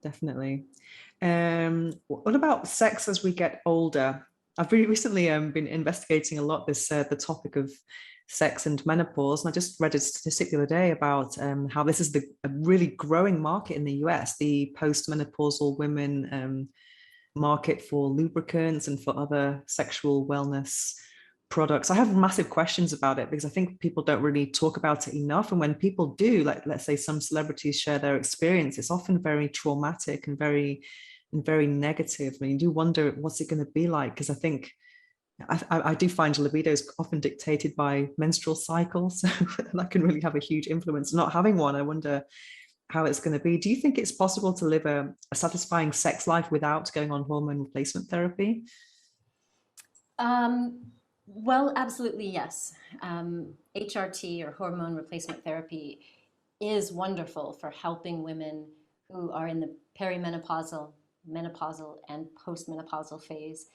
definitely. What about sex as we get older? I've really recently been investigating a lot this the topic of sex and menopause, and I just read a statistic the other day about how this is a really growing market in the US, the postmenopausal women market for lubricants and for other sexual wellness products. I have massive questions about it because I think people don't really talk about it enough. And when people do, like let's say some celebrities share their experience, it's often very traumatic and very negative. I mean, you do wonder what's it going to be like? Because I think I do find libido is often dictated by menstrual cycles, so that can really have a huge influence. Not having one, I wonder how it's going to be. Do you think it's possible to live a satisfying sex life without going on hormone replacement therapy? Um, well, absolutely, yes. HRT or hormone replacement therapy is wonderful for helping women who are in the perimenopausal, menopausal, and postmenopausal phase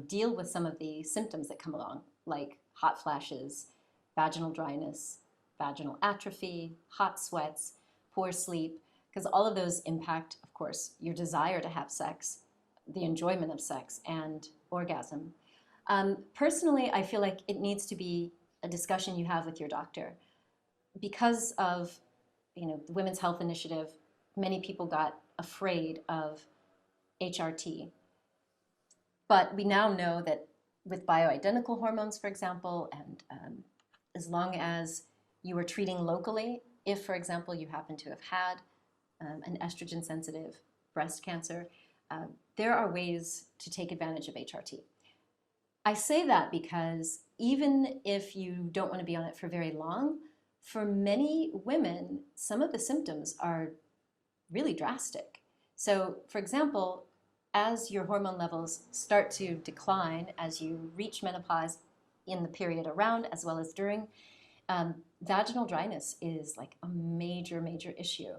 deal with some of the symptoms that come along, like hot flashes, vaginal dryness, vaginal atrophy, hot sweats, poor sleep, because all of those impact, of course, your desire to have sex, the enjoyment of sex, and orgasm. Personally, I feel like it needs to be a discussion you have with your doctor. Because of, the Women's Health Initiative, many people got afraid of HRT. But we now know that with bioidentical hormones, for example, and as long as you are treating locally, if, for example, you happen to have had an estrogen sensitive breast cancer, there are ways to take advantage of HRT. I say that because even if you don't want to be on it for very long, for many women, some of the symptoms are really drastic. So, for example, as your hormone levels start to decline as you reach menopause in the period around as well as during, vaginal dryness is like a major, major issue.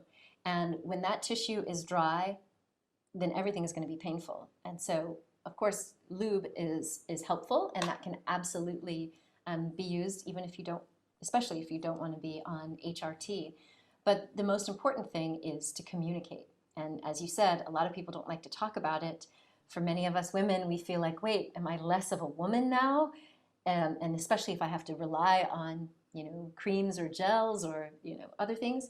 And when that tissue is dry, then everything is going to be painful. And so, of course, lube is helpful, and that can absolutely be used even if you don't, especially if you don't want to be on HRT. But the most important thing is to communicate. And as you said, a lot of people don't like to talk about it. For many of us women, we feel like, wait, am I less of a woman now? And especially if I have to rely on, creams or gels or, other things.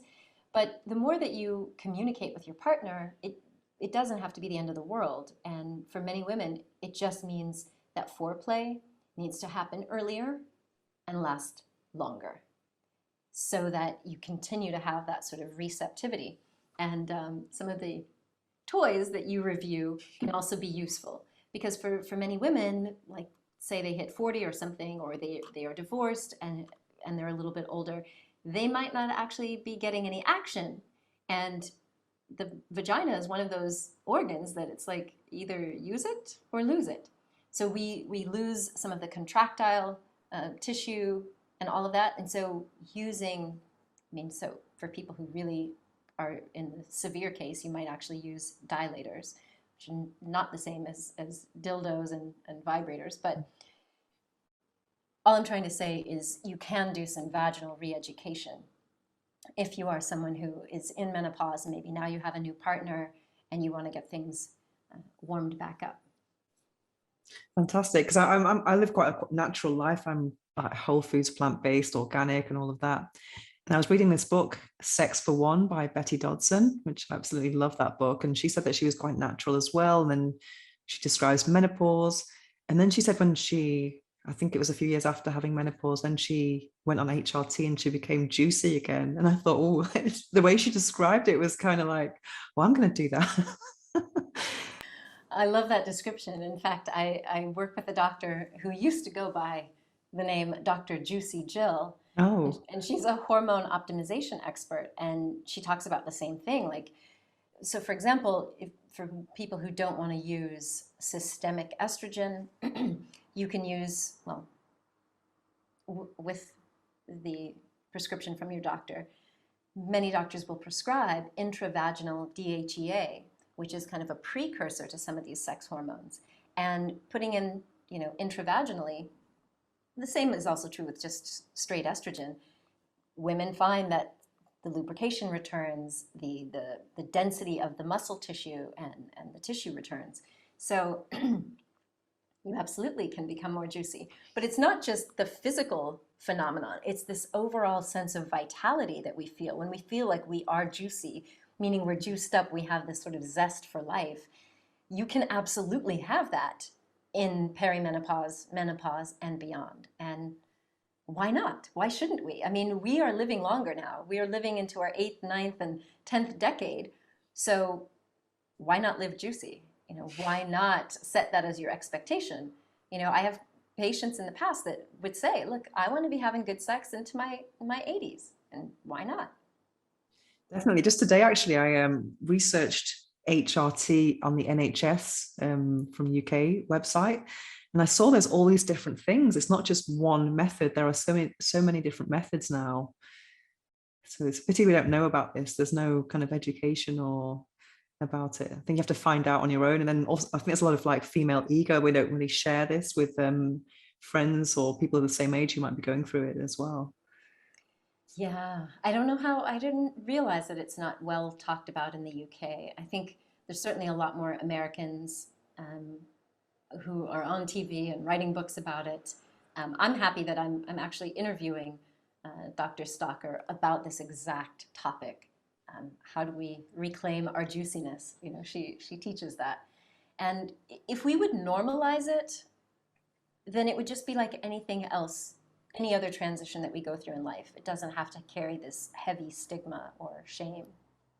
But the more that you communicate with your partner, it doesn't have to be the end of the world. And for many women, it just means that foreplay needs to happen earlier and last longer so that you continue to have that sort of receptivity. And some of the toys that you review can also be useful because for many women, like say they hit 40 or something, or they are divorced and they're a little bit older, they might not actually be getting any action. And the vagina is one of those organs that it's like either use it or lose it. So we lose some of the contractile tissue and all of that. And so so for people who really are in the severe case, you might actually use dilators, which are not the same as dildos and vibrators. But all I'm trying to say is you can do some vaginal re-education if you are someone who is in menopause and maybe now you have a new partner and you want to get things warmed back up. Fantastic, because I live quite a natural life. I'm like whole foods, plant-based, organic, and all of that. And I was reading this book, Sex for One by Betty Dodson, which I absolutely love that book. And she said that she was quite natural as well. And then she describes menopause. And then she said I think it was a few years after having menopause, then she went on HRT and she became juicy again. And I thought, oh, the way she described it was kind of like, well, I'm going to do that. I love that description. In fact, I work with a doctor who used to go by the name Dr. Juicy Jill, Oh, and she's a hormone optimization expert, and she talks about the same thing. Like, so for example, if for people who don't want to use systemic estrogen, you can use, well, with the prescription from your doctor, many doctors will prescribe intravaginal DHEA, which is kind of a precursor to some of these sex hormones. And putting in, intravaginally, the same is also true with just straight estrogen. Women find that the lubrication returns, the density of the muscle tissue and the tissue returns. So you absolutely can become more juicy. But it's not just the physical phenomenon, it's this overall sense of vitality that we feel. When we feel like we are juicy, meaning we're juiced up, we have this sort of zest for life, you can absolutely have that in perimenopause, menopause, and beyond. And why not? Why shouldn't we? I mean, we are living longer now. We are living into our 8th, ninth, and 10th decade. So why not live juicy? You know, why not set that as your expectation? You know, I have patients in the past that would say, look, I want to be having good sex into my 80s. And why not? Definitely. Just today, actually, I researched HRT on the NHS from UK website, and I saw there's all these different things. It's not just one method. There are so many different methods now. So it's a pity we don't know about this. There's no kind of education or about it. I think you have to find out on your own. And then also, I think there's a lot of like female ego. We don't really share this with friends or people of the same age who might be going through it as well. Yeah, I don't know how, I didn't realize that it's not well talked about in the UK. I think there's certainly a lot more Americans who are on TV and writing books about it. I'm happy that I'm actually interviewing Dr. Stalker about this exact topic. How do we reclaim our juiciness? You know, she teaches that. And if we would normalize it, then it would just be like anything else, any other transition that we go through in life. It doesn't have to carry this heavy stigma or shame.